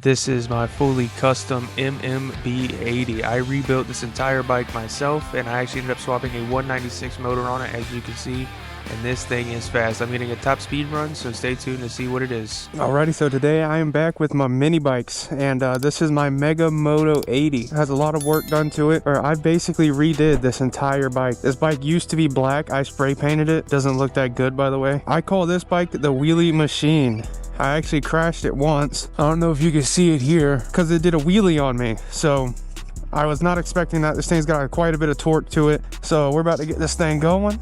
This is my fully custom MMB80. I rebuilt this entire bike myself, and I actually ended up swapping a 196 motor on it, as you can see, and this thing is fast. I'm getting a top speed run, so stay tuned to see what it is. Alrighty, so today I am back with my mini bikes, and this is my Mega Moto 80. It has a lot of work done to it, or I basically redid this entire bike. This bike used to be black. I spray painted it. Doesn't look that good, by the way. I call this bike the Wheelie Machine. I actually crashed it once. I don't know if you can see it here because it did a wheelie on me. So I was not expecting that. This thing's got quite a bit of torque to it. So we're about to get this thing going.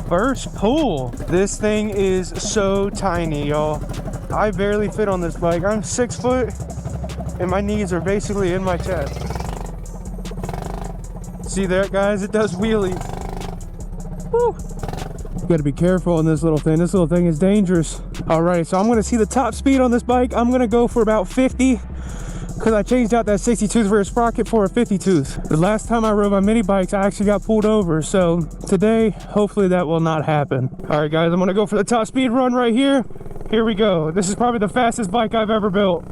First pull. This thing is so tiny, y'all. I barely fit on this bike. I'm 6 foot and my knees are basically in my chest. See that, guys? It does wheelies. Woo. You gotta be careful on this little thing. This little thing is dangerous. Alright, so I'm gonna see the top speed on this bike. I'm gonna go for about 50 because I changed out that 60 tooth rear sprocket for a 50 tooth. The last time I rode my mini bikes, I actually got pulled over. So today, hopefully that will not happen. Alright guys, I'm gonna go for the top speed run right here. Here we go. This is probably the fastest bike I've ever built.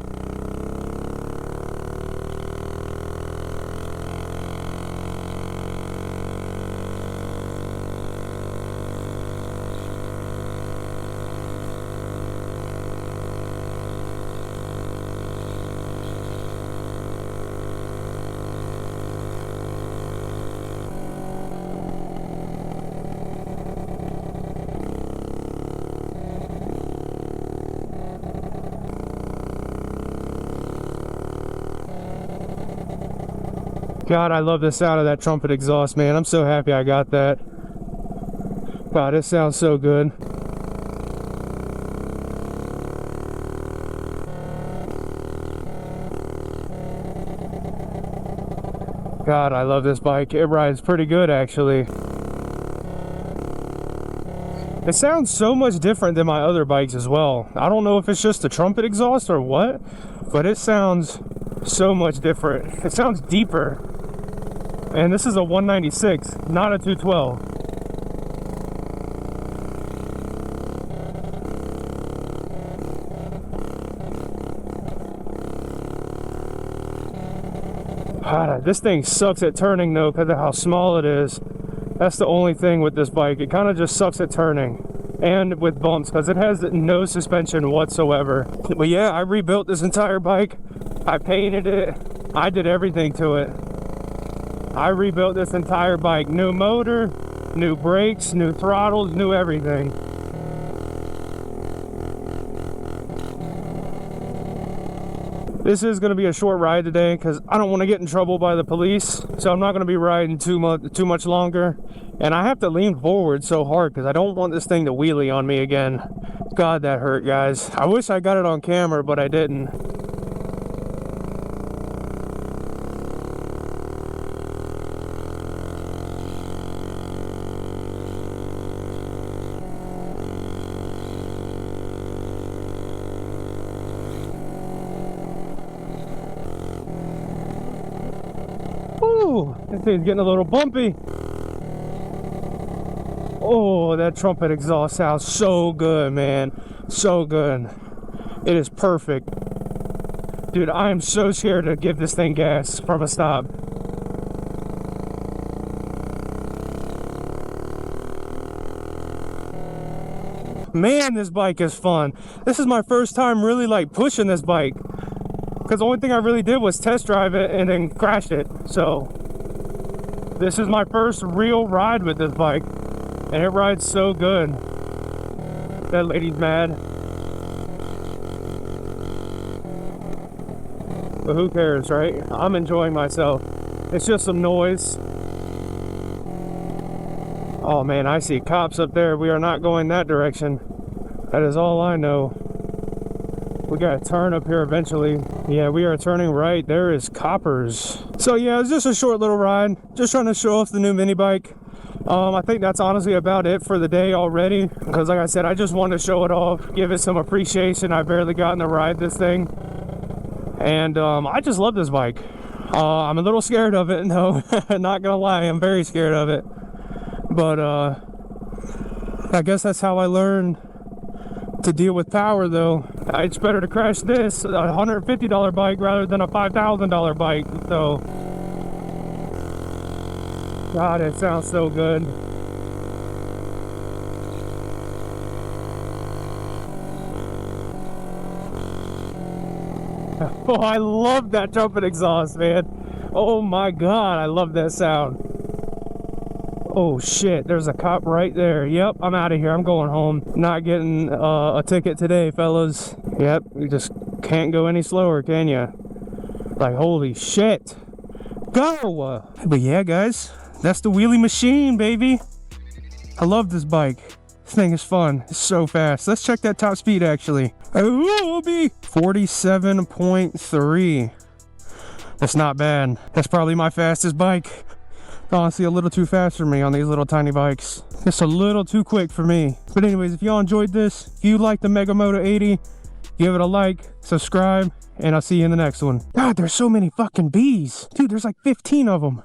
God, I love the sound of that trumpet exhaust, man. I'm so happy I got that. Wow, this sounds so good. God, I love this bike. It rides pretty good, actually. It sounds so much different than my other bikes as well. I don't know if it's just the trumpet exhaust or what, but it sounds so much different. It sounds deeper. And this is a 196, not a 212. This thing sucks at turning though because of how small it is. That's the only thing with this bike. It kind of just sucks at turning and with bumps because it has no suspension whatsoever. But yeah, I rebuilt this entire bike. I painted it. I did everything to it. I rebuilt this entire bike. New motor, new brakes, new throttles, new everything. This is going to be a short ride today because I don't want to get in trouble by the police. So I'm not going to be riding too much longer. And I have to lean forward so hard because I don't want this thing to wheelie on me again. God, that hurt, guys. I wish I got it on camera, but I didn't. Ooh, this thing's getting a little bumpy. Oh, that trumpet exhaust sounds so good, man. So good. It is perfect. Dude, I am so scared to give this thing gas from a stop. Man, this bike is fun. This is my first time really like pushing this bike. Because the only thing I really did was test drive it and then crash it. So this is my first real ride with this bike. And it rides so good. That lady's mad. But who cares, right? I'm enjoying myself. It's just some noise. Oh man, I see cops up there. We are not going that direction. That is all I know. We gotta turn up here eventually. Yeah, we are turning right. There is coppers. So yeah, it's just a short little ride. Just trying to show off the new mini bike. I think that's honestly about it for the day already. Because like I said, I just wanted to show it off. Give it some appreciation. I barely gotten to ride this thing. And I just love this bike. I'm a little scared of it, no. Not gonna lie, I'm very scared of it. But I guess that's how I learned to deal with power though. It's better to crash this $150 bike rather than a $5,000 bike. So, God, it sounds so good. Oh, I love that jumping exhaust, man. Oh my God, I love that sound. Oh shit, there's a cop right there. Yep, I'm out of here. I'm going home. Not getting a ticket today, fellas. Yep, you just can't go any slower, can you? Like, holy shit. Go! But yeah, guys, that's the wheelie machine, baby. I love this bike. This thing is fun. It's so fast. Let's check that top speed, actually. Oh, 47.3. That's not bad. That's probably my fastest bike. Honestly, a little too fast for me on these little tiny bikes. Just a little too quick for me. But anyways, if y'all enjoyed this, if you like the Mega Moto 80, give it a like, subscribe, and I'll see you in the next one. God, there's so many fucking bees. Dude, there's like 15 of them.